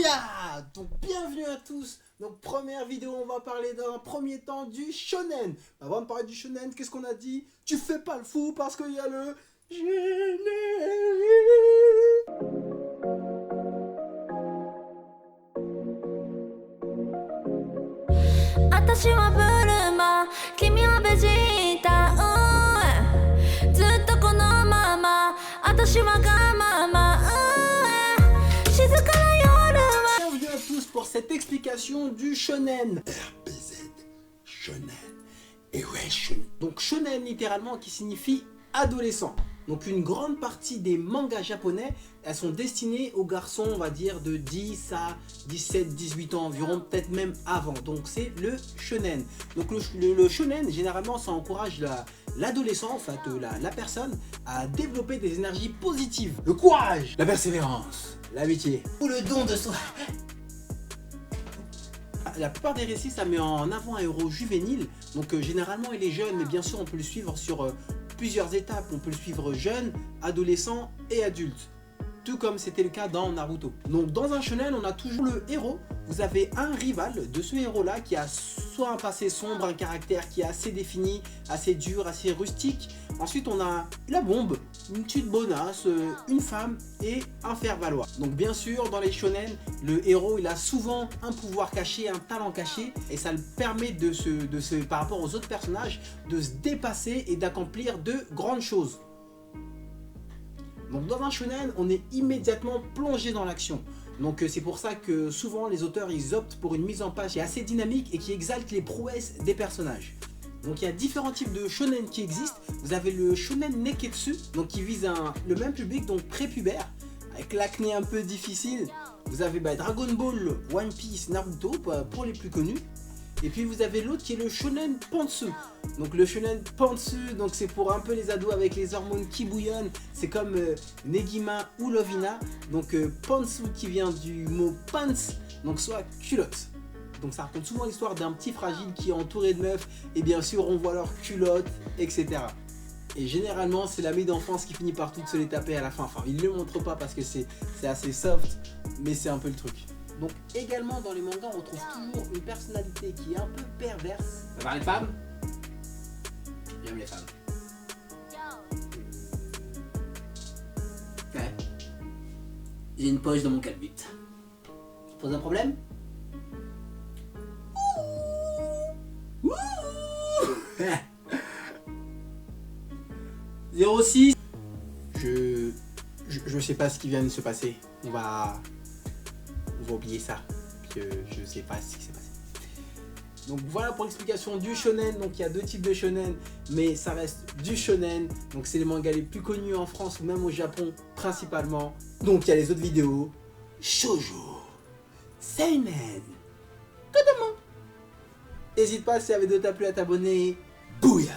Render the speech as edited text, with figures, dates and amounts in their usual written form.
Bouya! Donc bienvenue à tous. Donc première vidéo, on va parler dans un premier temps du shonen. Avant de parler du shonen, qu'est-ce qu'on a dit? Tu fais pas le fou parce qu'il y a le générique. 私はブルマ君はベジータ、ずっとこのまま私はガママ、静かな夜は Bienvenue à tous pour cette explication du shonen. RPZ, shonen et ouais, shonen. Donc shonen littéralement qui signifie adolescent. Donc une grande partie des mangas japonais, elles sont destinées aux garçons, on va dire de 10 à 17, 18 ans environ, peut-être même avant. Donc c'est le shonen. Donc le shonen, généralement, ça encourage l'adolescent, en fait, la personne, à développer des énergies positives. Le courage, la persévérance, l'amitié ou le don de soi. La plupart des récits, ça met en avant un héros juvénile. Donc généralement, il est jeune, mais bien sûr, on peut le suivre sur plusieurs étapes. On peut le suivre jeune, adolescent et adulte. Tout comme c'était le cas dans Naruto. Donc dans un shonen, on a toujours le héros. Vous avez un rival de ce héros-là qui a soit un passé sombre, un caractère qui est assez défini, assez dur, assez rustique. Ensuite, on a la bombe, une petite bonasse, une femme et un faire-valoir. Donc bien sûr, dans les shonen, le héros, il a souvent un pouvoir caché, un talent caché. Et ça le permet par rapport aux autres personnages, de se dépasser et d'accomplir de grandes choses. Donc dans un shonen, on est immédiatement plongé dans l'action. Donc c'est pour ça que souvent les auteurs ils optent pour une mise en page qui est assez dynamique et qui exalte les prouesses des personnages. Donc il y a différents types de shonen qui existent. Vous avez le shonen neketsu, donc qui vise le même public, donc prépubère, avec l'acné un peu difficile. Vous avez Dragon Ball, One Piece, Naruto pour les plus connus. Et puis vous avez l'autre qui est le shonen pantsu. Donc le shonen pantsu, donc c'est pour un peu les ados avec les hormones qui bouillonnent. C'est comme Negima ou Lovina. Donc pantsu qui vient du mot pants, donc soit culotte. Donc ça raconte souvent l'histoire d'un petit fragile qui est entouré de meufs. Et bien sûr on voit leurs culottes, etc. Et généralement c'est l'ami d'enfance qui finit par toutes se les taper à la fin. Enfin il ne le montre pas parce que c'est assez soft, mais c'est un peu le truc. Donc également dans les mangas on trouve toujours une personnalité qui est un peu perverse. Ça va les femmes? J'aime les femmes. Ouais. J'ai une poche dans mon calbut. Ça pose un problème? Ouh. 06. Je sais pas ce qui vient de se passer. On va oublier ça, que je sais pas ce qui s'est passé. Donc voilà pour l'explication du shonen. Donc il y a deux types de shonen, mais ça reste du shonen. Donc c'est les mangas les plus connus en France ou même au Japon principalement. Donc il y a les autres vidéos shoujo, seinen, Kodomo. N'hésite pas si la vidéo t'a plu à t'abonner. Bouya!